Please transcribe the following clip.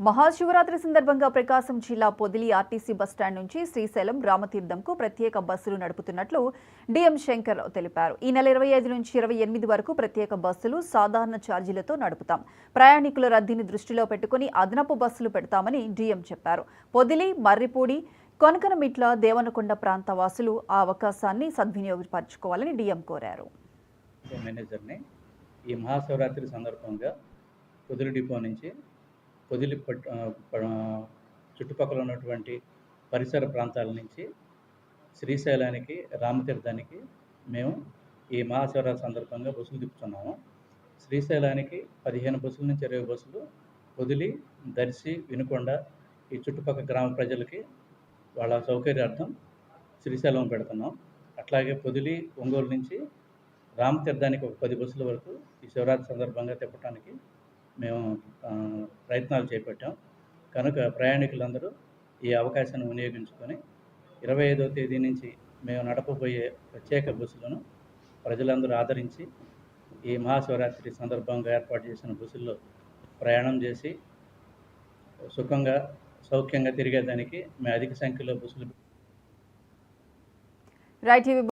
మహాశివరాత్రి సందర్భంగా ప్రకాశం జిల్లా Podili RTC bus stand నుంచి శ్రీశైలం రామతీర్థంకు ప్రత్యేక బస్సులు నడుపుతున్నట్లు డిఎం శంకర్ తెలిపారు. ఈ నెల 25 నుంచి 28 వరకు ప్రత్యేక బస్సులు సాధారణ ఛార్జీలతో నడుపుతాం. ప్రయాణికుల రద్దీని దృష్టిలో పెట్టుకుని అదనపు బస్సులు పెడతామని డిఎం చెప్పారు. పొదిలి, మర్రిపూడి, కొనకనమిట్ల, దేవనకొండ ప్రాంత వాసులు ఆ అవకాశాన్ని సద్వినియోగపరచుకోవాలని డిఎం కోరారు. ఈ మహాశివరాత్రి సందర్భంగా పొదిలి డిపో నుంచి పొదిలి చుట్టుపక్కల ఉన్నటువంటి పరిసర ప్రాంతాల నుంచి శ్రీశైలానికి, రామతీర్థానికి మేము ఈ మహాశివరాత్రి సందర్భంగా బస్సులు తిప్పుతున్నాము. శ్రీశైలానికి 15 బస్సుల నుంచి 20 బస్సులు, పొదిలి, దర్శి, వినుకొండ ఈ చుట్టుపక్కల గ్రామ ప్రజలకి వాళ్ళ సౌకర్యార్థం శ్రీశైలం పెడుతున్నాం. అట్లాగే పొదిలి, ఒంగోలు నుంచి రామతీర్థానికి ఒక 10 బస్సుల వరకు ఈ శివరాత్రి సందర్భంగా తిప్పడానికి మేము ప్రయత్నాలు చేపట్టాం. కనుక ప్రయాణికులందరూ ఈ అవకాశాన్ని వినియోగించుకొని 25వ తేదీ నుంచి మేము నడపబోయే ప్రత్యేక బస్సులను ప్రజలందరూ ఆదరించి ఈ మహాశివరాత్రి సందర్భంగా ఏర్పాటు చేసిన బస్సుల్లో ప్రయాణం చేసి సుఖంగా, సౌఖ్యంగా తిరిగేదానికి మేము అధిక సంఖ్యలో బస్సులు